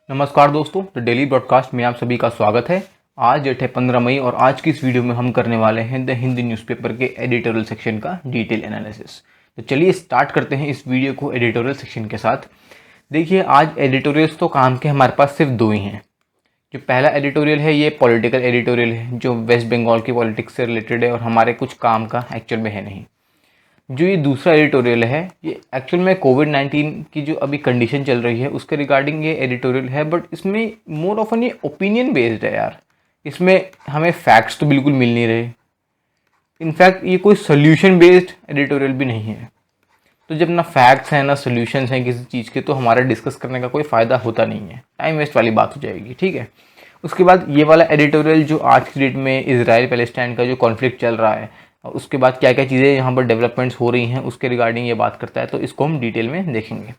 नमस्कार दोस्तों, तो डेली ब्रॉडकास्ट में आप सभी का स्वागत है। आज डेट है 15 मई और आज की इस वीडियो में हम करने वाले हैं द हिंदी न्यूज़पेपर के एडिटोरियल सेक्शन का डिटेल एनालिसिस। तो चलिए स्टार्ट करते हैं इस वीडियो को एडिटोरियल सेक्शन के साथ। देखिए, आज एडिटोरियल्स तो काम के हमारे पास सिर्फ दो ही हैं। जो पहला एडिटोरियल है ये पॉलिटिकल एडिटोरियल है, जो वेस्ट बंगाल की पॉलिटिक्स से रिलेटेड है और हमारे कुछ काम का एक्चुअल में है नहीं। जो ये दूसरा एडिटोरियल है ये एक्चुअल में कोविड-19 की जो अभी कंडीशन चल रही है उसके रिगार्डिंग ये एडिटोरियल है, बट इसमें मोर ऑफन ये ओपिनियन बेस्ड है यार। इसमें हमें फैक्ट्स तो बिल्कुल मिल नहीं रहे। इनफैक्ट ये कोई सोल्यूशन बेस्ड एडिटोरियल भी नहीं है। तो जब ना फैक्ट्स हैं ना सोल्यूशंस हैं किसी चीज़ के, तो हमारा डिस्कस करने का कोई फ़ायदा होता नहीं है, टाइम वेस्ट वाली बात हो जाएगी। ठीक है, उसके बाद ये वाला एडिटोरियल जो आज की डेट में इजराइल पैलेस्टाइन का जो कॉन्फ्लिक्ट चल रहा है, उसके बाद क्या क्या चीज़ें यहाँ पर डेवलपमेंट्स हो रही हैं उसके रिगार्डिंग ये बात करता है, तो इसको हम डिटेल में देखेंगे।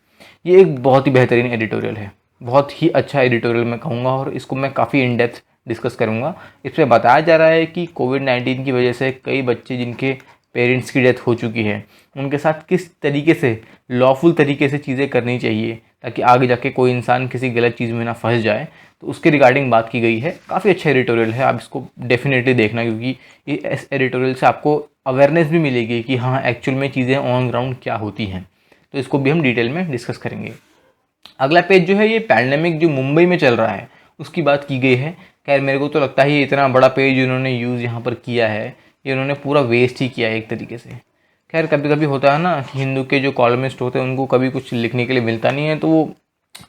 ये एक बहुत ही बेहतरीन एडिटोरियल है, बहुत ही अच्छा एडिटोरियल मैं कहूँगा, और इसको मैं काफ़ी इन डेप्थ डिस्कस करूँगा। इसमें बताया जा रहा है कि कोविड-19 की वजह से कई बच्चे जिनके पेरेंट्स की डेथ हो चुकी है उनके साथ किस तरीके से लॉफुल तरीके से चीज़ें करनी चाहिए ताकि आगे जाके कोई इंसान किसी गलत चीज़ में ना फंस जाए, तो उसके रिगार्डिंग बात की गई है। काफ़ी अच्छा एडिटोरियल है, आप इसको डेफिनेटली देखना, क्योंकि इस एडिटोरियल से आपको अवेयरनेस भी मिलेगी कि हाँ एक्चुअल में चीज़ें ऑन ग्राउंड क्या होती हैं। तो इसको भी हम डिटेल में डिस्कस करेंगे। अगला पेज जो है ये पैंडेमिक जो मुंबई में चल रहा है उसकी बात की गई है। खैर मेरे को तो लगता है ये इतना बड़ा पेज उन्होंने यूज़ यहाँ पर किया है, ये उन्होंने पूरा वेस्ट ही किया है एक तरीके से। खैर कभी कभी होता है ना कि हिंदू के जो कॉलमिस्ट होते हैं उनको कभी कुछ लिखने के लिए मिलता नहीं है, तो वो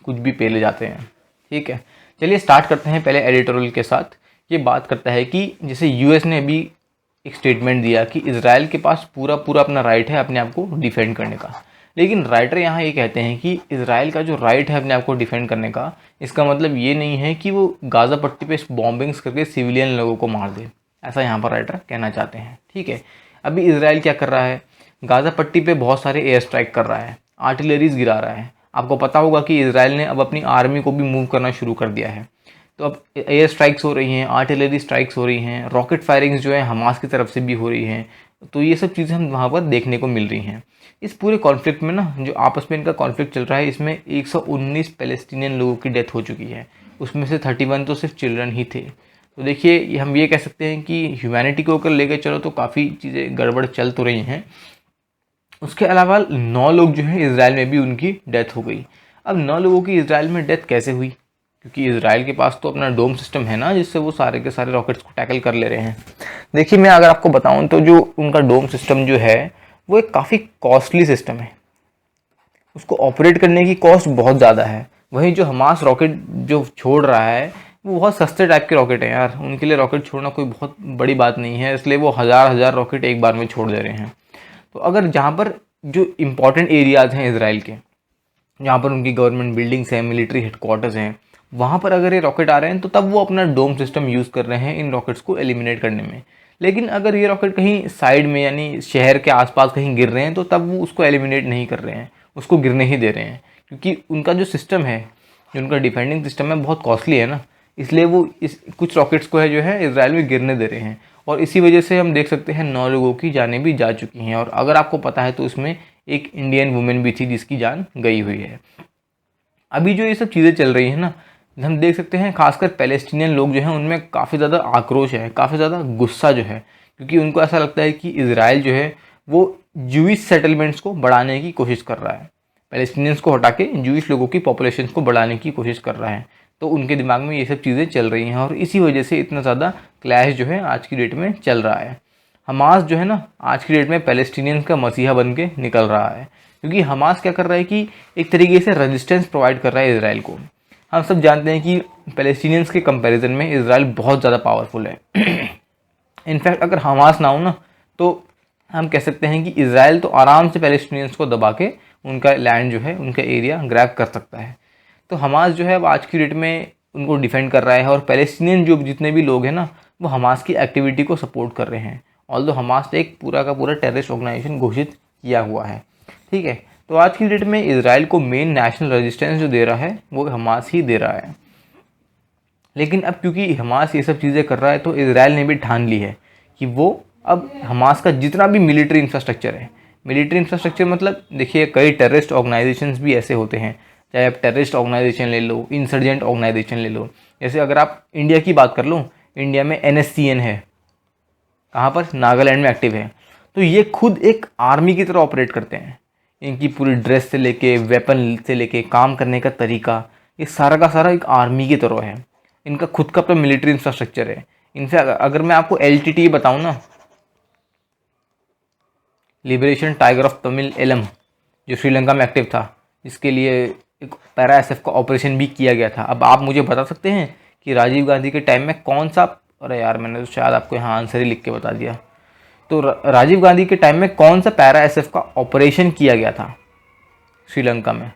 कुछ भी पे ले जाते हैं। ठीक है, चलिए स्टार्ट करते हैं पहले एडिटोरियल के साथ। ये बात करता है कि जैसे यूएस ने अभी एक स्टेटमेंट दिया कि इजराइल के पास पूरा पूरा अपना राइट है अपने आप को डिफेंड करने का, लेकिन राइटर यहाँ ये कहते हैं कि इजराइल का जो राइट है अपने आप को डिफेंड करने का, इसका मतलब ये नहीं है कि वो गाज़ा पट्टी पे बॉम्बिंग्स करके सिविलियन लोगों को मार दे, ऐसा यहाँ पर राइटर कहना चाहते हैं। ठीक है, अभी इजराइल क्या कर रहा है, गाज़ा पट्टी पे बहुत सारे एयर स्ट्राइक कर रहा है, आर्टिलरीज गिरा रहा है। आपको पता होगा कि इजराइल ने अब अपनी आर्मी को भी मूव करना शुरू कर दिया है, तो अब एयर स्ट्राइक्स हो रही हैं, आर्टिलरी स्ट्राइक्स हो रही हैं, रॉकेट फायरिंग्स जो है हमास की तरफ से भी हो रही हैं। तो ये सब चीज़ें हम वहाँ पर देखने को मिल रही हैं। इस पूरे कॉन्फ्लिक्ट में ना जो आपस में इनका कॉन्फ्लिक्ट चल रहा है, इसमें 119 पैलेस्टीनियन लोगों की डेथ हो चुकी है, उसमें से 31 तो सिर्फ चिल्ड्रन ही थे। तो देखिए हम ये कह सकते हैं कि ह्यूमैनिटी को अगर लेकर चलो तो काफ़ी चीज़ें गड़बड़ चल तो रही हैं। उसके अलावा 9 लोग जो हैं इजराइल में भी उनकी डेथ हो गई। अब 9 लोगों की इजराइल में डेथ कैसे हुई, क्योंकि इजराइल के पास तो अपना डोम सिस्टम है ना, जिससे वो सारे के सारे रॉकेट्स को टैकल कर ले रहे हैं। देखिए मैं अगर आपको बताऊं तो जो उनका डोम सिस्टम जो है वो एक काफ़ी कॉस्टली सिस्टम है, उसको ऑपरेट करने की कॉस्ट बहुत ज़्यादा है। वहीं जो हमास रॉकेट जो छोड़ रहा है वो बहुत सस्ते टाइप के रॉकेट हैं यार, उनके लिए रॉकेट छोड़ना कोई बहुत बड़ी बात नहीं है, इसलिए वो हज़ार हज़ार रॉकेट एक बार में छोड़ दे रहे हैं। तो अगर जहाँ पर जो इम्पॉर्टेंट एरियाज़ हैं इजराइल के, जहाँ पर उनकी गवर्नमेंट बिल्डिंग्स हैं, मिलिट्री हेडक्वार्टर्स हैं, वहाँ पर अगर ये रॉकेट आ रहे हैं तो तब वो अपना डोम सिस्टम यूज़ कर रहे हैं इन रॉकेट्स को एलिमिनेट करने में। लेकिन अगर ये रॉकेट कहीं साइड में यानी शहर के आसपास कहीं गिर रहे हैं तो तब वो उसको एलिमिनेट नहीं कर रहे हैं, उसको गिरने ही दे रहे हैं, क्योंकि उनका जो सिस्टम है, जो उनका डिफेंडिंग सिस्टम है, बहुत कॉस्टली है ना, इसलिए वो इस कुछ रॉकेट्स को है जो है इजराइल में गिरने दे रहे हैं। और इसी वजह से हम देख सकते हैं 9 लोगों की जानें भी जा चुकी हैं, और अगर आपको पता है तो उसमें एक इंडियन वुमेन भी थी जिसकी जान गई हुई है। अभी जो ये सब चीज़ें चल रही हैं ना, हम देख सकते हैं खासकर पैलेस्टीनियन लोग जो हैं उनमें काफ़ी ज़्यादा आक्रोश है, काफ़ी ज़्यादा गुस्सा जो है, क्योंकि उनको ऐसा लगता है कि इजराइल जो है वो जूइश सेटलमेंट्स को बढ़ाने की कोशिश कर रहा है, पैलेस्टीनियंस को हटा के जूइश लोगों की पॉपुलेशन को बढ़ाने की कोशिश कर रहा है। तो उनके दिमाग में ये सब चीज़ें चल रही हैं और इसी वजह से इतना ज़्यादा क्लैश जो है आज की डेट में चल रहा है। हमास जो है ना आज की डेट में पैलेस्टीनियंस का मसीहा बन के निकल रहा है, क्योंकि हमास क्या कर रहा है कि एक तरीके से रेजिस्टेंस प्रोवाइड कर रहा है इजराइल को। हम सब जानते हैं कि पैलेस्टीनियंस के कंपैरिजन में इजराइल बहुत ज़्यादा पावरफुल है। इनफैक्ट अगर हमास ना हो ना तो हम कह सकते हैं कि इजराइल तो आराम से पैलेस्टीनियंस को दबा के उनका लैंड जो है, उनका एरिया ग्रैब कर सकता है। तो हमास जो है अब आज की डेट में उनको डिफेंड कर रहा है, और पैलेस्टीनियन जो जितने भी लोग हैं ना वो हमास की एक्टिविटी को सपोर्ट कर रहे हैं, ऑल्दो हमास ने एक पूरा का पूरा टेररिस्ट ऑर्गेनाइजेशन घोषित किया हुआ है। ठीक है, तो आज की डेट में इजराइल को मेन नेशनल रेजिस्टेंस जो दे रहा है वो हमास ही दे रहा है। लेकिन अब क्योंकि हमास ये सब चीज़ें कर रहा है तो इजराइल ने भी ठान ली है कि वो अब हमास का जितना भी मिलिट्री इंफ्रास्ट्रक्चर है, मिलिट्री इंफ्रास्ट्रक्चर मतलब देखिए कई टेररिस्ट ऑर्गेनाइजेशंस भी ऐसे होते हैं चाहे आप टेररिस्ट ऑर्गेनाइजेशन ले लो, इंसर्जेंट ऑर्गेनाइजेशन ले लो। जैसे अगर आप इंडिया की बात कर लो, इंडिया में NSCN है, कहाँ पर, नागालैंड में एक्टिव है। तो ये खुद एक आर्मी की तरह ऑपरेट करते हैं। इनकी पूरी ड्रेस से लेके, वेपन से लेके, काम करने का तरीका, ये सारा का सारा एक आर्मी की तरह है। इनका खुद का अपना मिलिट्री इंफ्रास्ट्रक्चर है। इनसे अगर मैं आपको LTT बताऊँ ना, Liberation Tiger of Tamil Eelam, जो श्रीलंका में एक्टिव था, जिसके लिए एक पैरा SF का ऑपरेशन भी किया गया था। अब आप मुझे बता सकते हैं कि राजीव गांधी के टाइम में कौन सा, अरे यार मैंने तो शायद आपको यहाँ आंसर ही लिख के बता दिया। तो राजीव गांधी के टाइम में कौन सा पैरा SF का ऑपरेशन किया गया था श्रीलंका में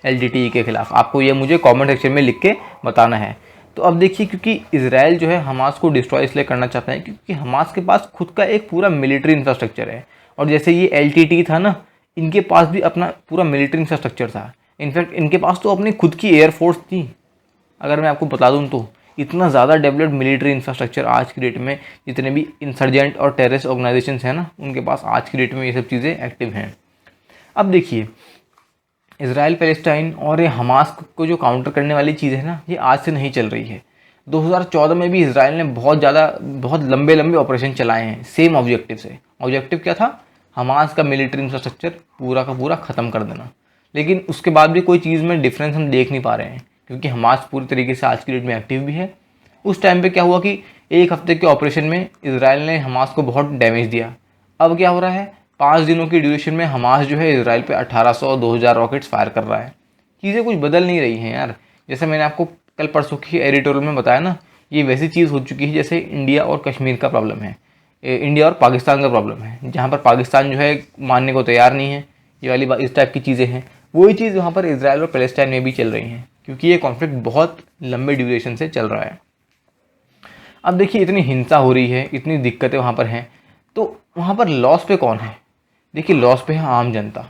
LTTE के खिलाफ? आपको ये मुझे कमेंट सेक्शन में लिख के बताना है। तो अब देखिए, क्योंकि इजराइल जो है हमास को डिस्ट्रॉय इसलिए करना चाहता है क्योंकि हमास के पास खुद का एक पूरा मिलिट्री इंफ्रास्ट्रक्चर है। और जैसे ये LTT था ना, इनके पास भी अपना पूरा मिलिट्री इंफ्रास्ट्रक्चर था। इनफैक्ट इनके पास तो अपनी खुद की एयरफोर्स थी। अगर मैं आपको बता दूं तो इतना ज़्यादा डेवलप्ड मिलिट्री इंफ्रास्ट्रक्चर आज की डेट में, जितने भी इंसर्जेंट और टेररिस्ट ऑर्गेनाइजेशंस हैं ना, उनके पास आज की डेट में ये सब चीज़ें एक्टिव हैं। अब देखिए, इजराइल पैलेस्टाइन और ये हमास को जो काउंटर करने वाली चीज़ है ना, ये आज से नहीं चल रही है। 2014 में भी इसराइल ने बहुत लंबे लंबे ऑपरेशन चलाए हैं सेम ऑब्जेक्टिव से। ऑब्जेक्टिव क्या था? हमास का मिलिट्री इंफ्रास्ट्रक्चर पूरा का पूरा ख़त्म कर देना। लेकिन उसके बाद भी कोई चीज़ में डिफरेंस हम देख नहीं पा रहे हैं, क्योंकि हमास पूरी तरीके से आज की डेट में एक्टिव भी है। उस टाइम पे क्या हुआ कि एक हफ्ते के ऑपरेशन में इसराइल ने हमास को बहुत डैमेज दिया। अब क्या हो रहा है, 5 दिनों की ड्यूरेशन में हमास जो है इसराइल पे 1800-2000 रॉकेट्स फायर कर रहा है। चीज़ें कुछ बदल नहीं रही हैं यार। जैसे मैंने आपको कल परसों की एडिटोरियल में बताया ना, ये वैसी चीज़ हो चुकी है जैसे इंडिया और कश्मीर का प्रॉब्लम है, इंडिया और पाकिस्तान का प्रॉब्लम है, जहाँ पर पाकिस्तान जो है मानने को तैयार नहीं है। ये वाली बात, इस टाइप की चीज़ें हैं। वही चीज़ वहाँ पर इसराइल और पैलेस्टाइन में भी चल रही हैं, क्योंकि ये कॉन्फ्लिक्ट बहुत लंबे ड्यूरेशन से चल रहा है। अब देखिए, इतनी हिंसा हो रही है, इतनी दिक्कतें वहाँ पर हैं, तो वहाँ पर लॉस पे कौन है? देखिए, लॉस पे है आम जनता।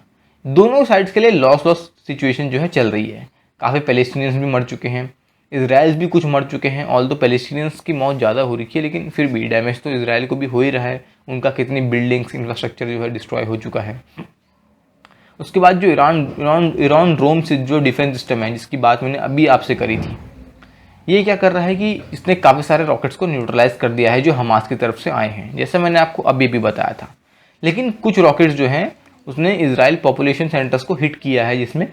दोनों साइड्स के लिए लॉस सिचुएशन जो है चल रही है। काफ़ी पैलेस्टीनियंस भी मर चुके हैं, इजराइल्स भी कुछ मर चुके हैं। ऑल तो पैलेस्टीनियंस की मौत ज़्यादा हो रही है, लेकिन फिर भी डैमेज तो इसराइल को भी हो ही रहा है। उनका कितनी बिल्डिंग्स, इंफ्रास्ट्रक्चर जो है डिस्ट्रॉय हो चुका है। उसके बाद जो ईरान रोम से जो डिफेंस सिस्टम है, जिसकी बात मैंने अभी आपसे करी थी, ये क्या कर रहा है कि इसने काफ़ी सारे रॉकेट्स को न्यूट्रलाइज कर दिया है जो हमास की तरफ से आए हैं, जैसे मैंने आपको अभी भी बताया था। लेकिन कुछ रॉकेट्स जो हैं उसने इजराइल पॉपुलेशन सेंटर्स को हिट किया है, जिसमें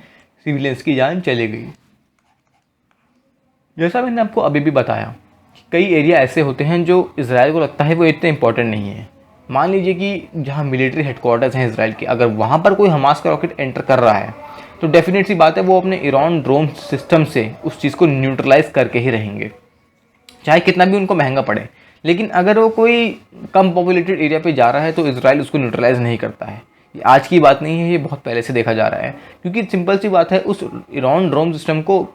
सिविलियंस की जान चली गई। जैसा मैंने आपको अभी भी बताया, कई एरिया ऐसे होते हैं जो इजराइल को लगता है वो इतने इंपॉर्टेंट नहीं है। मान लीजिए कि जहाँ मिलिट्री हेडक्वार्टर्स हैं इजराइल के, अगर वहाँ पर कोई हमास का रॉकेट एंटर कर रहा है तो डेफिनेट सी बात है वो अपने ईरान ड्रोन सिस्टम से उस चीज़ को न्यूट्रलाइज करके ही रहेंगे, चाहे कितना भी उनको महंगा पड़े। लेकिन अगर वो कोई कम पॉपुलेटेड एरिया पे जा रहा है तो इजराइल उसको न्यूट्रलाइज नहीं करता है। ये आज की बात नहीं है, ये बहुत पहले से देखा जा रहा है, क्योंकि सिंपल सी बात है, उस ईरान ड्रोन सिस्टम को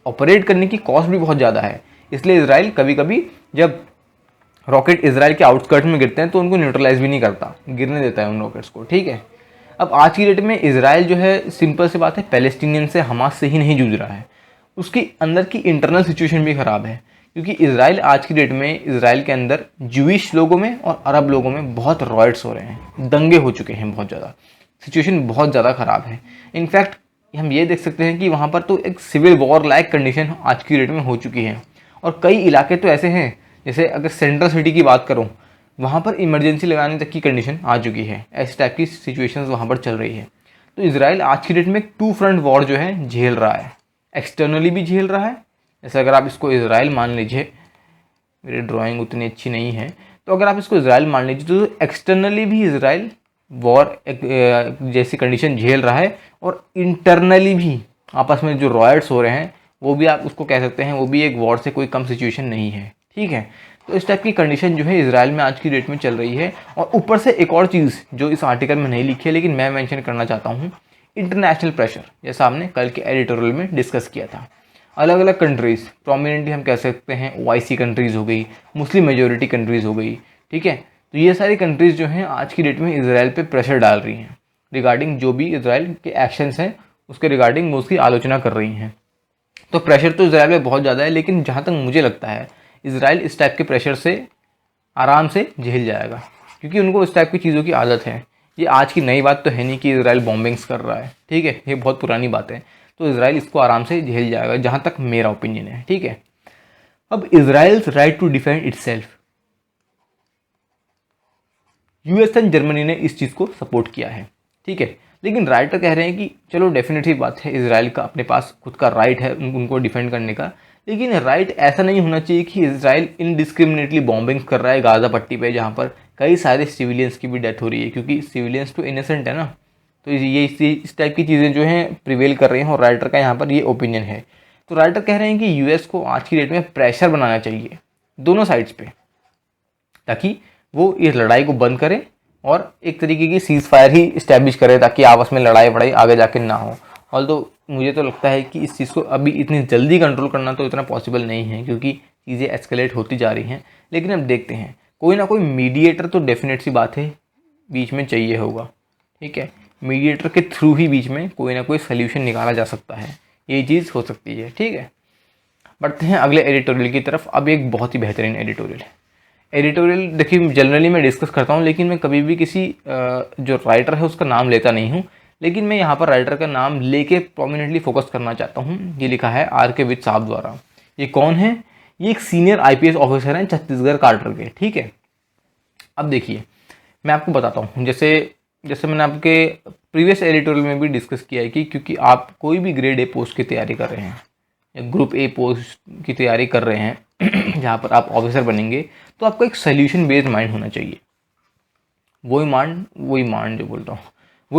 ऑपरेट करने की कॉस्ट भी बहुत ज़्यादा है। इसलिए इजराइल कभी कभी जब रॉकेट इजराइल के आउटस्कर्ट में गिरते हैं तो उनको न्यूट्रलाइज भी नहीं करता, गिरने देता है उन रॉकेट्स को। ठीक है, अब आज की डेट में इजराइल जो है, सिंपल सी बात है, पैलेस्टीनियन से, हमास से ही नहीं जूझ रहा है। उसकी अंदर की इंटरनल सिचुएशन भी ख़राब है, क्योंकि इजराइल आज की डेट में, इजराइल के अंदर ज्यूइश लोगों में और अरब लोगों में बहुत रॉयट्स हो रहे हैं, दंगे हो चुके हैं बहुत ज़्यादा। सिचुएशन बहुत ज़्यादा ख़राब है। इनफैक्ट हम ये देख सकते हैं कि वहाँ पर तो एक सिविल वॉर लाइक कंडीशन आज की डेट में हो चुकी है। और कई इलाके तो ऐसे हैं, जैसे अगर सेंट्रल सिटी की बात करूँ, वहाँ पर इमरजेंसी लगाने तक की कंडीशन आ चुकी है। ऐसे टाइप की सिचुएशंस वहाँ पर चल रही है। तो इजराइल आज की डेट में 2 फ्रंट वॉर जो है झेल रहा है, एक्सटर्नली भी झेल रहा है। जैसे अगर आप इसको इजराइल मान लीजिए, मेरी ड्राइंग उतनी अच्छी नहीं है, तो अगर आप इसको इजराइल मान लीजिए तो एक्सटर्नली भी इजराइल वॉर जैसी कंडीशन झेल रहा है, और इंटरनली भी आपस में जो रॉयट्स हो रहे हैं वो भी आप उसको कह सकते हैं, वो भी एक वॉर से कोई कम सिचुएशन नहीं है। ठीक है, तो इस टाइप की कंडीशन जो है इजराइल में आज की डेट में चल रही है। और ऊपर से एक और चीज़ जो इस आर्टिकल में नहीं लिखी है लेकिन मैं मेंशन करना चाहता हूँ, इंटरनेशनल प्रेशर, जैसा हमने कल के एडिटोरियल में डिस्कस किया था। अलग अलग कंट्रीज़, प्रोमिनेंटली हम कह सकते हैं OIC कंट्रीज़ हो गई, मुस्लिम मेजोरिटी कंट्रीज़ हो गई। ठीक है, तो ये सारी कंट्रीज़ जो हैं आज की डेट में इजराइल पे प्रेशर डाल रही हैं, रिगार्डिंग जो भी इजराइल के एक्शंस हैं उसके रिगार्डिंग वो उसकी आलोचना कर रही हैं। तो प्रेशर तो इजराइल में बहुत ज़्यादा है, लेकिन जहाँ तक मुझे लगता है इजराइल इस टाइप के प्रेशर से आराम से झेल जाएगा, क्योंकि उनको इस टाइप की चीज़ों की आदत है। ये आज की नई बात तो है नहीं कि इजराइल बॉम्बिंग्स कर रहा है। ठीक है, ये बहुत पुरानी बात है। तो इसराइल इसको आराम से झेल जाएगा, जहाँ तक मेरा ओपिनियन है, ठीक है। अब Israel's right to defend itself, US and Germany ने इस चीज़ को सपोर्ट किया है, ठीक है। लेकिन राइटर कह रहे हैं कि चलो डेफिनेटली बात है, इसराइल का अपने पास खुद का राइट है उनको डिफेंड करने का, लेकिन राइट ऐसा नहीं होना चाहिए कि इसराइल इनडिस्क्रिमिनेटली बॉम्बिंग कर रहा है गाज़ा पट्टी पे, जहाँ पर कई सारे सिविलियंस की भी डेथ हो रही है, क्योंकि सिविलियंस तो इनोसेंट है ना। तो ये इस टाइप की चीज़ें जो हैं प्रिवेल कर रही हैं, और राइटर का यहाँ पर ये ओपिनियन है। तो राइटर कह रहे हैं कि यूएस को आज की डेट में प्रेशर बनाना चाहिए दोनों साइड्स पे, ताकि वो इस लड़ाई को बंद करे और एक तरीके की सीज फायर ही इस्टेब्लिश करे, ताकि आपस में लड़ाई वड़ाई आगे जाके ना हो। ऑल्दो मुझे तो लगता है कि इस चीज़ को अभी इतनी जल्दी कंट्रोल करना तो इतना पॉसिबल नहीं है, क्योंकि चीज़ें एस्केलेट होती जा रही हैं। लेकिन अब देखते हैं, कोई ना कोई मीडिएटर तो डेफिनेट सी बात है बीच में चाहिए होगा, ठीक है। मीडिएटर के थ्रू ही बीच में कोई ना कोई सोल्यूशन निकाला जा सकता है, ये चीज़ हो सकती है, ठीक है। बढ़ते हैं अगले एडिटोरियल की तरफ। अब एक बहुत ही बेहतरीन एडिटोरियल है। एडिटोरियल देखिए जनरली मैं डिस्कस करता हूँ, लेकिन मैं कभी भी किसी जो राइटर है उसका नाम लेता नहीं हूँ, लेकिन मैं यहाँ पर राइटर का नाम लेके प्रोमिनेंटली फोकस करना चाहता हूँ। ये लिखा है आर.के. विज साहब द्वारा। ये कौन है? ये एक सीनियर आईपीएस ऑफिसर हैं छत्तीसगढ़ कार्टर के, ठीक है। अब देखिए मैं आपको बताता हूँ, जैसे मैंने आपके प्रीवियस एडिटोरियल में भी डिस्कस किया है कि क्योंकि आप कोई भी ग्रेड ए पोस्ट की तैयारी कर रहे हैं या ग्रुप ए पोस्ट की तैयारी कर रहे हैं जहाँ पर आप ऑफिसर बनेंगे, तो आपको एक सोल्यूशन बेस्ड माइंड होना चाहिए। वही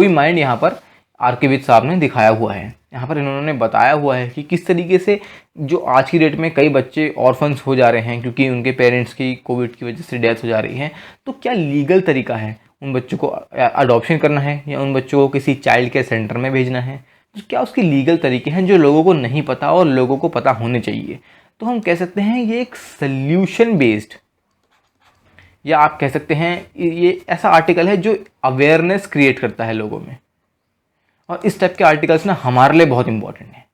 माइंड यहाँ पर आर.के. विज साहब ने दिखाया हुआ है। यहाँ पर इन्होंने बताया हुआ है कि किस तरीके से जो आज की डेट में कई बच्चे ऑर्फन्स हो जा रहे हैं क्योंकि उनके पेरेंट्स की कोविड की वजह से डेथ हो जा रही है, तो क्या लीगल तरीका है उन बच्चों को अडॉप्शन करना है या उन बच्चों को किसी चाइल्ड केयर सेंटर में भेजना है, तो क्या उसके लीगल तरीके हैं जो लोगों को नहीं पता और लोगों को पता होने चाहिए। तो हम कह सकते हैं ये एक सल्यूशन बेस्ड, या आप कह सकते हैं ये ऐसा आर्टिकल है जो अवेयरनेस क्रिएट करता है लोगों में। और इस टाइप के आर्टिकल्स ना हमारे लिए बहुत इंपॉर्टेंट है,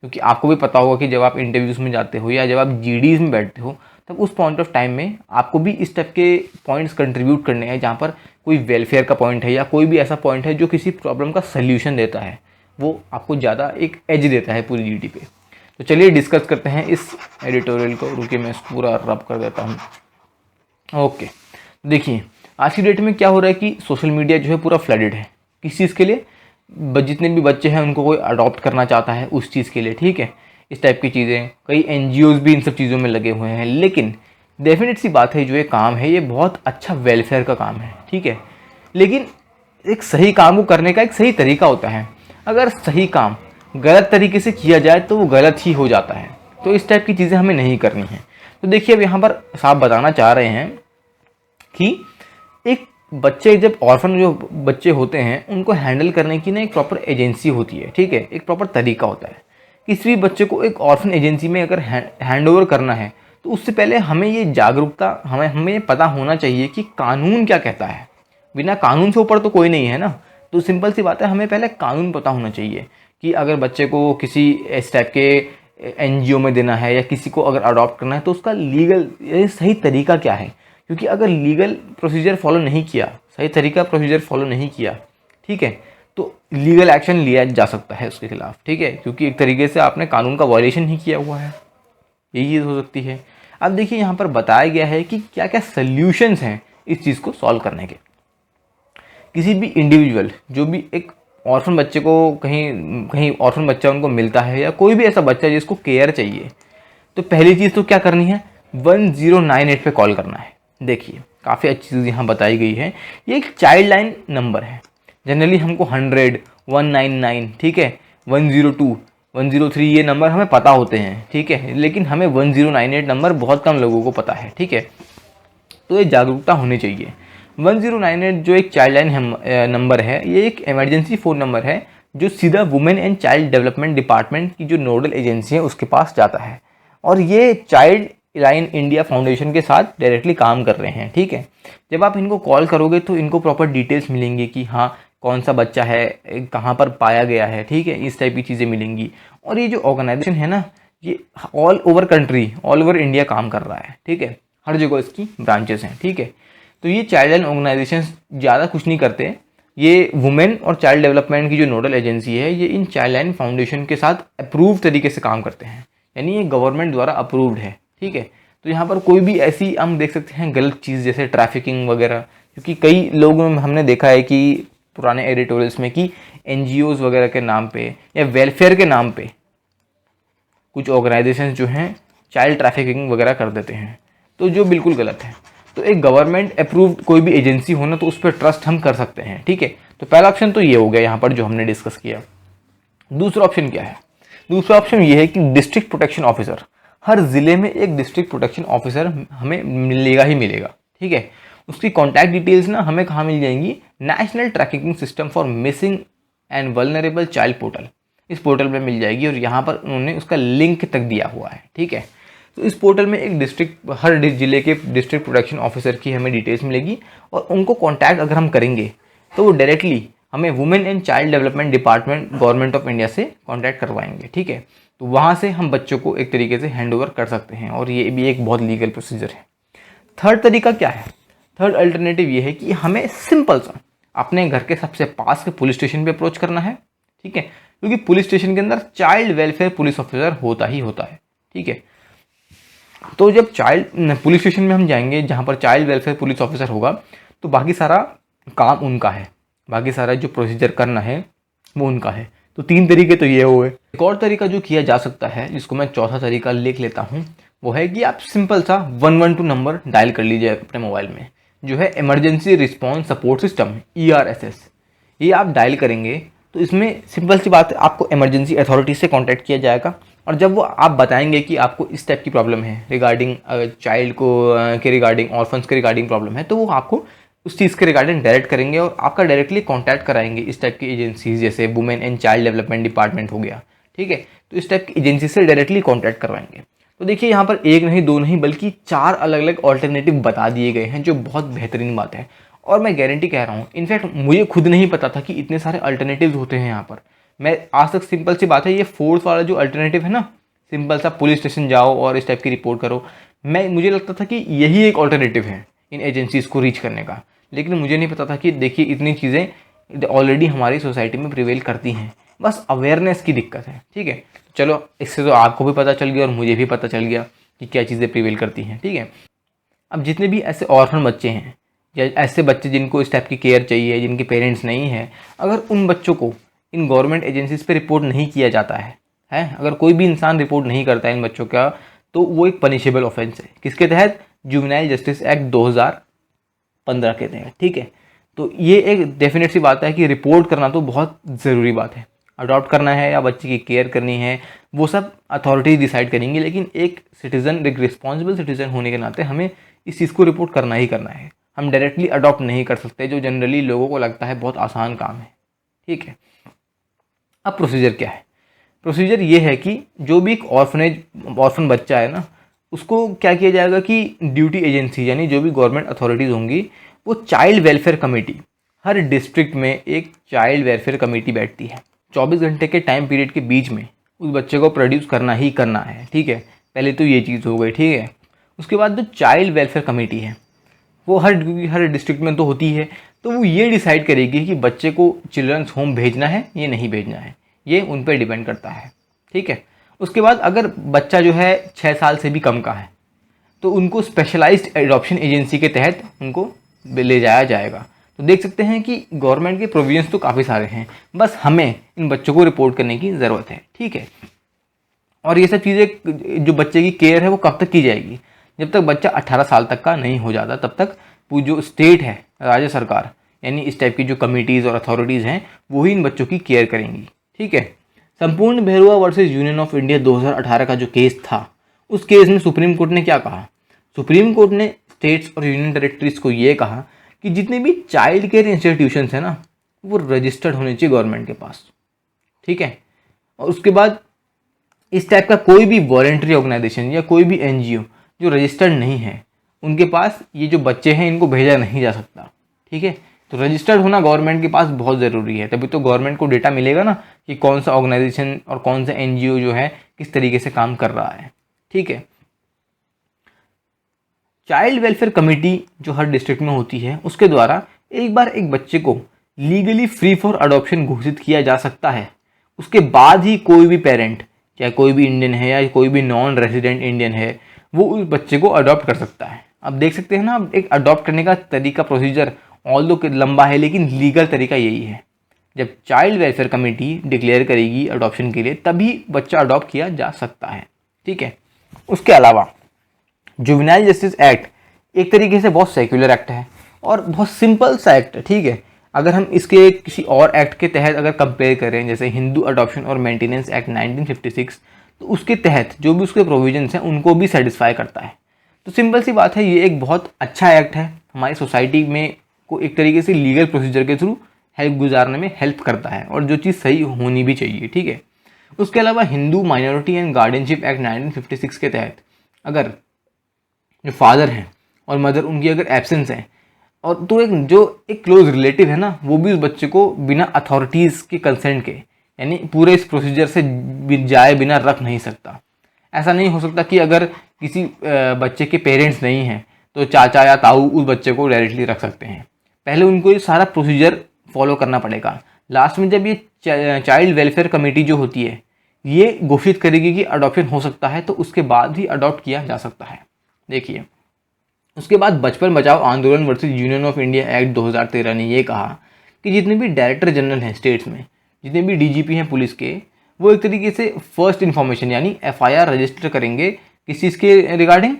क्योंकि आपको भी पता होगा कि जब आप इंटरव्यूज़ में जाते हो या जब आप जीडीज़ में बैठते हो, तब उस पॉइंट ऑफ टाइम में आपको भी इस टाइप के पॉइंट्स कंट्रीब्यूट करने हैं, जहाँ पर कोई वेलफेयर का पॉइंट है या कोई भी ऐसा पॉइंट है जो किसी प्रॉब्लम का सल्यूशन देता है, वो आपको ज़्यादा एक एज देता है पूरी जीडी पे। तो चलिए डिस्कस करते हैं इस एडिटोरियल को। रुकिए मैं इसको पूरा रब कर देता हूँ। ओके, देखिए आज की डेट में क्या हो रहा है कि सोशल मीडिया जो है पूरा फ्लडेड है। किस चीज़ के लिए? जितने भी बच्चे हैं उनको कोई अडॉप्ट करना चाहता है उस चीज़ के लिए, ठीक है। इस टाइप की चीज़ें, कई एनजीओज़ भी इन सब चीज़ों में लगे हुए हैं। लेकिन डेफिनेट सी बात है, जो ये काम है ये बहुत अच्छा वेलफेयर का काम है, ठीक है। लेकिन एक सही काम को करने का एक सही तरीका होता है। अगर सही काम गलत तरीके से किया जाए तो वो गलत ही हो जाता है। तो इस टाइप की चीज़ें हमें नहीं करनी है। तो देखिए अब यहाँ पर साहब बताना चाह रहे हैं कि एक बच्चे, जब ऑर्फन जो बच्चे होते हैं उनको हैंडल करने की ना एक प्रॉपर एजेंसी होती है, ठीक है, एक प्रॉपर तरीका होता है। किसी भी बच्चे को एक ऑर्फन एजेंसी में अगर हैंड ओवर करना है तो उससे पहले हमें ये जागरूकता, हमें पता होना चाहिए कि कानून क्या कहता है। बिना कानून से ऊपर तो कोई नहीं है ना। तो सिंपल सी बात है, हमें पहले कानून पता होना चाहिए कि अगर बच्चे को किसी इस टाइप के एनजीओ में देना है या किसी को अगर अडॉप्ट करना है तो उसका लीगल सही तरीका क्या है। क्योंकि अगर लीगल प्रोसीजर फॉलो नहीं किया, सही तरीका प्रोसीजर फॉलो नहीं किया, ठीक है, तो लीगल एक्शन लिया जा सकता है उसके खिलाफ, ठीक है, क्योंकि एक तरीके से आपने कानून का वायलेशन ही किया हुआ है। यही चीज़ हो सकती है। अब देखिए यहाँ पर बताया गया है कि क्या क्या सल्यूशंस हैं इस चीज़ को सॉल्व करने के। किसी भी इंडिविजुअल जो भी एक ऑर्फन बच्चे को कहीं ऑर्फन बच्चा उनको मिलता है या कोई भी ऐसा बच्चा जिसको केयर चाहिए, तो पहली चीज़ तो क्या करनी है, 1098 पे कॉल करना है। देखिए काफ़ी अच्छी चीज़ यहाँ बताई गई है। ये एक चाइल्ड लाइन नंबर है। जनरली हमको 100, 199, ठीक है, 102, 103 ये नंबर हमें पता होते हैं, ठीक है, लेकिन हमें 1098 नंबर बहुत कम लोगों को पता है, ठीक है। तो ये जागरूकता होनी चाहिए। 1098 जो एक चाइल्ड लाइन नंबर है, ये एक इमरजेंसी फ़ोन नंबर है जो सीधा women and child development department की जो नोडल एजेंसी है उसके पास जाता है। और ये चाइल्ड लाइन इंडिया फाउंडेशन के साथ डायरेक्टली काम कर रहे हैं, ठीक है। जब आप इनको कॉल करोगे तो इनको प्रॉपर डिटेल्स मिलेंगी कि हाँ कौन सा बच्चा है, कहाँ पर पाया गया है, ठीक है, इस टाइप की चीज़ें मिलेंगी। और ये जो ऑर्गेनाइजेशन है ना, ये all over country, all over India काम कर रहा है, ठीक है, हर जगह इसकी ब्रांचेस हैं, ठीक है। तो ये चाइल्ड लाइन ऑर्गेनाइजेशन ज़्यादा कुछ नहीं करते, ये वुमेन और चाइल्ड डेवलपमेंट की जो नोडल एजेंसी है, ये इन चाइल्ड लाइन फाउंडेशन के साथ अप्रूव तरीके से काम करते हैं, यानी ये गवर्नमेंट द्वारा अप्रूव्ड है। ठीक है, तो यहाँ पर कोई भी ऐसी हम देख सकते हैं गलत चीज़ जैसे ट्रैफिकिंग वगैरह, क्योंकि कई लोगों में हमने देखा है कि पुराने एडिटोरियल्स में कि एनजीओज वगैरह के नाम पे या वेलफेयर के नाम पे कुछ ऑर्गेनाइजेशंस जो हैं चाइल्ड ट्रैफिकिंग वगैरह कर देते हैं, तो जो बिल्कुल गलत है। तो एक गवर्नमेंट अप्रूव्ड कोई भी एजेंसी हो ना, तो उस पर ट्रस्ट हम कर सकते हैं। ठीक है, तो पहला ऑप्शन तो ये हो गया यहाँ पर जो हमने डिस्कस किया। दूसरा ऑप्शन क्या है? दूसरा ऑप्शन ये है कि डिस्ट्रिक्ट प्रोटेक्शन ऑफिसर, हर जिले में एक डिस्ट्रिक्ट प्रोटेक्शन ऑफिसर हमें मिलेगा ही मिलेगा। ठीक है, उसकी कॉन्टैक्ट डिटेल्स ना हमें कहाँ मिल जाएंगी? National tracking system for missing and vulnerable child portal, इस पोर्टल में मिल जाएगी, और यहाँ पर उन्होंने उसका लिंक तक दिया हुआ है। ठीक है, तो इस पोर्टल में एक हर जिले के डिस्ट्रिक्ट प्रोटेक्शन ऑफिसर की हमें डिटेल्स मिलेगी, और उनको कॉन्टैक्ट अगर हम करेंगे तो वो डायरेक्टली हमें women and child development department government of India से कॉन्टैक्ट करवाएंगे। ठीक है, तो वहाँ से हम बच्चों को एक तरीके से हैंड ओवर कर सकते हैं, और ये भी एक बहुत लीगल प्रोसीजर है। थर्ड तरीका क्या है? थर्ड अल्टरनेटिव ये है कि हमें सिंपल सा अपने घर के सबसे पास के पुलिस स्टेशन पे अप्रोच करना है। ठीक है, क्योंकि पुलिस स्टेशन के अंदर चाइल्ड वेलफेयर पुलिस ऑफिसर होता ही होता है। ठीक है, तो जब चाइल्ड पुलिस स्टेशन में हम जाएंगे जहाँ पर चाइल्ड वेलफेयर पुलिस ऑफिसर होगा, तो बाकी सारा काम उनका है, बाकी सारा जो प्रोसीजर करना है वो उनका है। तो तीन तरीके तो ये हुए। एक और तरीका जो किया जा सकता है, जिसको मैं चौथा तरीका लिख लेता हूँ, वो है कि आप सिंपल सा 112 नंबर डायल कर लीजिए अपने मोबाइल में, जो है emergency response support system, ERSS। ये आप डायल करेंगे तो इसमें सिंपल सी बात है, आपको इमरजेंसी अथॉरिटी से कांटेक्ट किया जाएगा, और जब वो आप बताएंगे कि आपको इस टाइप की प्रॉब्लम है रिगार्डिंग चाइल्ड को के रिगार्डिंग ऑर्फन्स के रिगार्डिंग प्रॉब्लम है, तो वो आपको उस चीज़ के रिगार्डिंग डायरेक्ट करेंगे और आपका डायरेक्टली कांटेक्ट कराएंगे इस टाइप की एजेंसीज, जैसे women and child development department हो गया। ठीक है, तो इस टाइप की एजेंसी से डायरेक्टली कॉन्टैक्ट करवाएंगे। तो देखिए यहाँ पर एक नहीं दो नहीं बल्कि 4 अलग अलग ऑल्टरनेटिव बता दिए गए हैं, जो बहुत बेहतरीन बात है। और मैं गारंटी कह रहा हूँ, इनफैक्ट मुझे खुद नहीं पता था कि इतने सारे अल्टरनेटिव्स होते हैं यहाँ पर। मैं आज तक सिंपल सी बात है, ये फोर्थ वाला जो अल्टरनेटिव है ना, सिंपल सा पुलिस स्टेशन जाओ और इस टाइप की रिपोर्ट करो, मुझे लगता था कि यही एक ऑल्टरनेटिव है इन एजेंसीज को रीच करने का। लेकिन मुझे नहीं पता था कि देखिए इतनी चीज़ें ऑलरेडी हमारी सोसाइटी में प्रिवेल करती हैं, बस अवेयरनेस की दिक्कत है। ठीक है, चलो इससे तो आपको भी पता चल गया और मुझे भी पता चल गया कि क्या चीज़ें प्रिवेल करती हैं। ठीक है, अब जितने भी ऐसे ऑर्फन बच्चे हैं या ऐसे बच्चे जिनको इस टाइप की केयर चाहिए, जिनके पेरेंट्स नहीं हैं, अगर उन बच्चों को इन गवर्नमेंट एजेंसीज पे रिपोर्ट नहीं किया जाता है, अगर कोई भी इंसान रिपोर्ट नहीं करता है इन बच्चों का, तो वो एक पनिशेबल ऑफेंस है। किसके तहत? जुवेनाइल जस्टिस एक्ट 2015 के तहत। ठीक है, तो ये एक डेफिनेट सी बात है कि रिपोर्ट करना तो बहुत ज़रूरी बात है। अडॉप्ट करना है या बच्चे की केयर करनी है, वो सब अथॉरिटीज डिसाइड करेंगी, लेकिन एक सिटीज़न, एक रिस्पॉन्सिबल सिटीज़न होने के नाते हमें इस चीज़ को रिपोर्ट करना ही करना है। हम डायरेक्टली अडॉप्ट नहीं कर सकते, जो जनरली लोगों को लगता है बहुत आसान काम है। ठीक है, अब प्रोसीजर क्या है? प्रोसीजर ये है कि जो भी एक ऑर्फन बच्चा है ना, उसको क्या किया जाएगा कि ड्यूटी एजेंसी यानी जो भी गवर्नमेंट अथॉरिटीज़ होंगी, वो चाइल्ड वेलफेयर कमेटी, हर डिस्ट्रिक्ट में एक चाइल्ड वेलफेयर कमेटी बैठती है। 24 घंटे के टाइम पीरियड के बीच में उस बच्चे को प्रोड्यूस करना ही करना है। ठीक है, पहले तो ये चीज़ हो गई। ठीक है, उसके बाद जो चाइल्ड वेलफेयर कमेटी है वो हर डिस्ट्रिक्ट में तो होती है, तो वो ये डिसाइड करेगी कि बच्चे को चिल्ड्रंस होम भेजना है या नहीं भेजना है, ये उन पर डिपेंड करता है। ठीक है, उसके बाद अगर बच्चा जो है 6 साल से भी कम का है, तो उनको स्पेशलाइज्ड एडॉप्शन एजेंसी के तहत उनको ले जाया जाएगा। तो देख सकते हैं कि गवर्नमेंट के प्रोविजंस तो काफ़ी सारे हैं, बस हमें इन बच्चों को रिपोर्ट करने की ज़रूरत है। ठीक है, और ये सब चीज़ें जो बच्चे की केयर है वो कब तक की जाएगी? जब तक बच्चा 18 साल तक का नहीं हो जाता, तब तक जो स्टेट है, राज्य सरकार, यानी इस टाइप की जो कमिटीज़ और अथॉरिटीज़ हैं, वो ही इन बच्चों की केयर करेंगी। ठीक है, संपूर्ण Barua versus union of India 2018 का जो केस था, उस केस में सुप्रीम कोर्ट ने क्या कहा? सुप्रीम कोर्ट ने स्टेट्स और यूनियन टेरिटरीज को ये कहा कि जितने भी चाइल्ड केयर इंस्टीट्यूशंस हैं ना, वो रजिस्टर्ड होने चाहिए गवर्नमेंट के पास। ठीक है, और उसके बाद इस टाइप का कोई भी वॉलंटरी ऑर्गेनाइजेशन या कोई भी NGO जो रजिस्टर्ड नहीं है, उनके पास ये जो बच्चे हैं इनको भेजा नहीं जा सकता। ठीक है, तो रजिस्टर्ड होना गवर्नमेंट के पास बहुत ज़रूरी है, तभी तो गवर्नमेंट को डेटा मिलेगा ना कि कौन सा ऑर्गेनाइजेशन और कौन सा NGO जो है किस तरीके से काम कर रहा है। ठीक है, चाइल्ड वेलफेयर कमेटी जो हर डिस्ट्रिक्ट में होती है, उसके द्वारा एक बार एक बच्चे को लीगली फ्री फॉर अडॉप्शन घोषित किया जा सकता है। उसके बाद ही कोई भी पेरेंट, चाहे कोई भी इंडियन है या कोई भी नॉन रेजिडेंट इंडियन है, वो उस बच्चे को अडॉप्ट कर सकता है। अब देख सकते हैं ना, अब एक अडॉप्ट करने का तरीका, प्रोसीजर ऑल्दो लंबा है, लेकिन लीगल तरीका यही है। जब चाइल्ड वेलफेयर कमेटी डिक्लेयर करेगी अडॉप्शन के लिए, तभी बच्चा अडॉप्ट किया जा सकता है। ठीक है। उसके अलावा जुवेनाइल जस्टिस एक्ट एक तरीके से बहुत सेक्युलर एक्ट है और बहुत सिंपल सा एक्ट है। ठीक है। अगर हम इसके किसी और एक्ट के तहत अगर कंपेयर करें, जैसे हिंदू अडॉप्शन और मेंटेनेंस एक्ट 1956, तो उसके तहत जो भी उसके प्रोविजंस हैं उनको भी सेटिस्फाई करता है। तो सिंपल सी बात है, ये एक बहुत अच्छा एक्ट है, हमारी सोसाइटी में को एक तरीके से लीगल प्रोसीजर के थ्रू हेल्प गुजारने में हेल्प करता है, और जो चीज़ सही होनी भी चाहिए। ठीक है। उसके अलावा Hindu minority and guardianship act 1956 के तहत अगर जो फादर हैं और मदर, उनकी अगर एब्सेंस है, और तो एक क्लोज रिलेटिव है ना, वो भी उस बच्चे को बिना अथॉरिटीज़ के कंसेंट के, यानी पूरे इस प्रोसीजर से जाए बिना रख नहीं सकता। ऐसा नहीं हो सकता कि अगर किसी बच्चे के पेरेंट्स नहीं हैं तो चाचा या ताऊ उस बच्चे को डायरेक्टली रख सकते हैं। पहले उनको ये सारा प्रोसीजर फॉलो करना पड़ेगा। लास्ट में जब ये चाइल्ड वेलफेयर कमेटी जो होती है, ये घोषित करेगी कि अडॉप्शन हो सकता है, तो उसके बाद ही अडॉप्ट किया जा सकता है। देखिए, उसके बाद बचपन बचाओ आंदोलन versus union of India act 2013 ने ये कहा कि जितने भी डायरेक्टर जनरल हैं स्टेट्स में, जितने भी डीजीपी हैं पुलिस के, वो एक तरीके से फर्स्ट इन्फॉर्मेशन यानी एफआईआर रजिस्टर करेंगे किस चीज़ के रिगार्डिंग,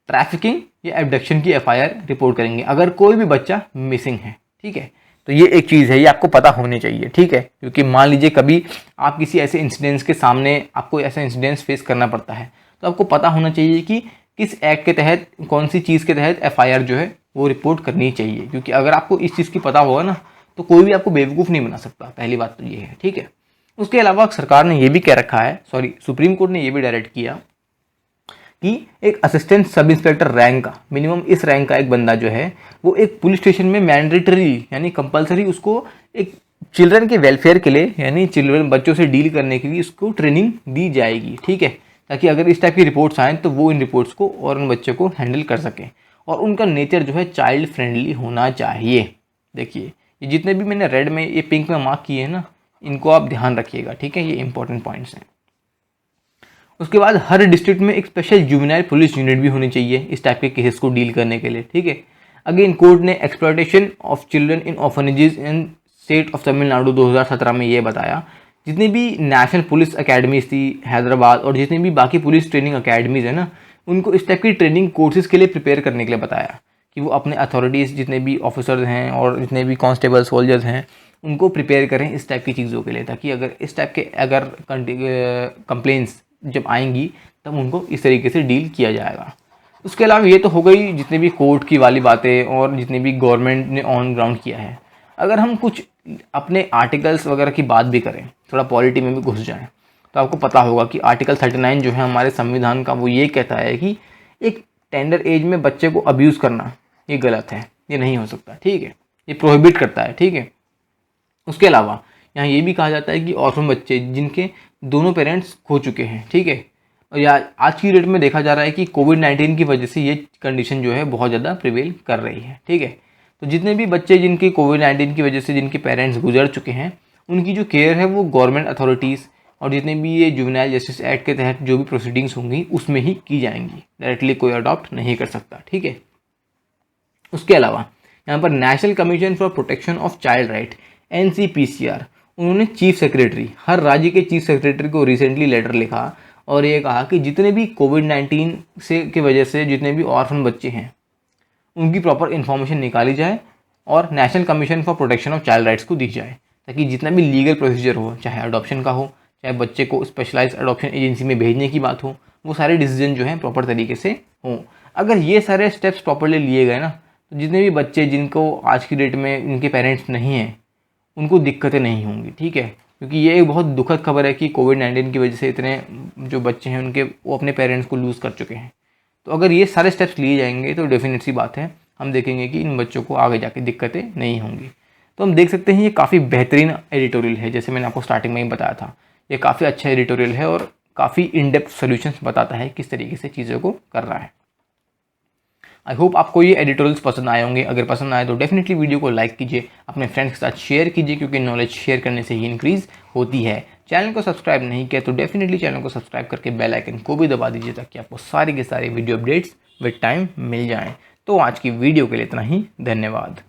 ट्रैफिकिंग या एब्डक्शन की एफआईआर रिपोर्ट करेंगे अगर कोई भी बच्चा मिसिंग है। ठीक है। तो ये एक चीज़ है, ये आपको पता होनी चाहिए। ठीक है। क्योंकि मान लीजिए कभी आप किसी ऐसे इंसिडेंट्स के सामने, आपको ऐसा इंसिडेंट्स फेस करना पड़ता है, तो आपको पता होना चाहिए कि किस एक्ट के तहत, कौन सी चीज़ के तहत एफआईआर जो है वो रिपोर्ट करनी चाहिए। क्योंकि अगर आपको इस चीज़ की पता होगा ना, तो कोई भी आपको बेवकूफ़ नहीं बना सकता। पहली बात तो ये है। ठीक है। उसके अलावा सरकार ने ये भी कह रखा है, सुप्रीम कोर्ट ने ये भी डायरेक्ट किया कि एक असिस्टेंट सब इंस्पेक्टर रैंक का, मिनिमम इस रैंक का एक बंदा जो है, वो एक पुलिस स्टेशन में मैंडेटरी यानी कंपलसरी उसको एक चिल्ड्रन के वेलफेयर के लिए, यानी चिल्ड्रन बच्चों से डील करने के लिए उसको ट्रेनिंग दी जाएगी। ठीक है। ताकि अगर इस टाइप की रिपोर्ट्स आएँ तो वो इन रिपोर्ट्स को और उन बच्चों को हैंडल कर सकें, और उनका नेचर जो है चाइल्ड फ्रेंडली होना चाहिए। देखिए, ये जितने भी मैंने रेड में, ये पिंक में मार्क किए हैं ना, इनको आप ध्यान रखिएगा। ठीक है। ये इंपॉर्टेंट पॉइंट्स हैं। उसके बाद हर डिस्ट्रिक्ट में एक स्पेशल जुवेनाइल पुलिस यूनिट भी होनी चाहिए इस टाइप के केसेस को डील करने के लिए। ठीक है। अगेन कोर्ट ने exploitation of children in orphanages in state of Tamil Nadu 2017 में ये बताया, जितनी भी नेशनल पुलिस अकेडमीज थी हैदराबाद और जितनी भी बाकी पुलिस ट्रेनिंग अकेडमीज है ना, उनको इस टाइप की ट्रेनिंग कोर्सेज के लिए प्रिपेयर करने के लिए बताया कि वो अपने अथॉरिटीज़, जितने भी ऑफिसर्स हैं और जितने भी कांस्टेबल सोल्जर्स हैं, उनको प्रिपेयर करें इस टाइप की चीज़ों के लिए, ताकि अगर इस टाइप के अगर कंप्लेंट्स जब आएंगी तब उनको इस तरीके से डील किया जाएगा। उसके अलावा ये तो हो गई जितने भी कोर्ट की वाली बातें और जितने भी गवर्नमेंट ने ऑन ग्राउंड किया है। अगर हम कुछ अपने आर्टिकल्स वगैरह की बात भी करें, थोड़ा पॉलिटी में भी घुस जाएं, तो आपको पता होगा कि आर्टिकल 39 जो है हमारे संविधान का, वो ये कहता है कि एक टेंडर एज में बच्चे को अब्यूज़ करना ये गलत है, ये नहीं हो सकता। ठीक है। ये प्रोहिबिट करता है। ठीक है। उसके अलावा यहाँ ये भी कहा जाता है कि ऑर्फन बच्चे जिनके दोनों पेरेंट्स खो चुके हैं, ठीक है, और या आज की डेट में देखा जा रहा है कि कोविड-19 की वजह से ये कंडीशन जो है बहुत ज़्यादा प्रिवेल कर रही है। ठीक है। तो जितने भी बच्चे जिनके कोविड-19 की वजह से जिनके पेरेंट्स गुजर चुके हैं, उनकी जो केयर है वो गवर्नमेंट अथॉरिटीज़ और जितने भी ये जुवेनाइल जस्टिस एक्ट के तहत जो भी प्रोसीडिंग्स होंगी उसमें ही की जाएंगी। डायरेक्टली कोई अडॉप्ट नहीं कर सकता। ठीक है। उसके अलावा यहाँ पर national commission for protection of child right NCPCR, उन्होंने चीफ सेक्रेटरी, हर राज्य के चीफ सेक्रेटरी को रिसेंटली लेटर लिखा और ये कहा कि जितने भी कोविड-19 से की वजह से जितने भी ऑर्फन बच्चे हैं उनकी प्रॉपर इन्फॉर्मेशन निकाली जाए और national commission for protection of child rights को दी जाए, ताकि जितना भी लीगल प्रोसीजर हो, चाहे अडॉप्शन का हो, चाहे बच्चे को स्पेशलाइज्ड अडॉप्शन एजेंसी में भेजने की बात हो, वो सारे डिसीजन जो हैं प्रॉपर तरीके से हों। अगर ये सारे स्टेप्स प्रॉपरली लिए गए ना, तो जितने भी बच्चे जिनको आज की डेट में उनके पेरेंट्स नहीं हैं उनको दिक्कतें नहीं होंगी। ठीक है। क्योंकि ये एक बहुत दुखद खबर है कि कोविड-19 की वजह से इतने जो बच्चे हैं उनके वो अपने पेरेंट्स को लूज़ कर चुके हैं। तो अगर ये सारे स्टेप्स लिए जाएंगे तो डेफिनेट सी बात है, हम देखेंगे कि इन बच्चों को आगे जाके दिक्कतें नहीं होंगी। तो हम देख सकते हैं ये काफ़ी बेहतरीन एडिटोरियल है, जैसे मैंने आपको स्टार्टिंग में ही बताया था। ये काफ़ी अच्छा एडिटोरियल है और काफ़ी इन डेप्थ सोल्यूशंस बताता है किस तरीके से चीज़ों को कर रहा है। आई होप आपको ये एडिटोरियल्स पसंद आए होंगे। अगर पसंद आए तो डेफिनेटली वीडियो को लाइक कीजिए, अपने फ्रेंड्स के साथ शेयर कीजिए, क्योंकि नॉलेज शेयर करने से ही इंक्रीज़ होती है। चैनल को सब्सक्राइब नहीं किया तो डेफिनेटली चैनल को सब्सक्राइब करके बेल आइकन को भी दबा दीजिए, ताकि आपको सारी के सारी वीडियो अपडेट्स विद टाइम मिल जाएँ। तो आज की वीडियो के लिए इतना ही, धन्यवाद।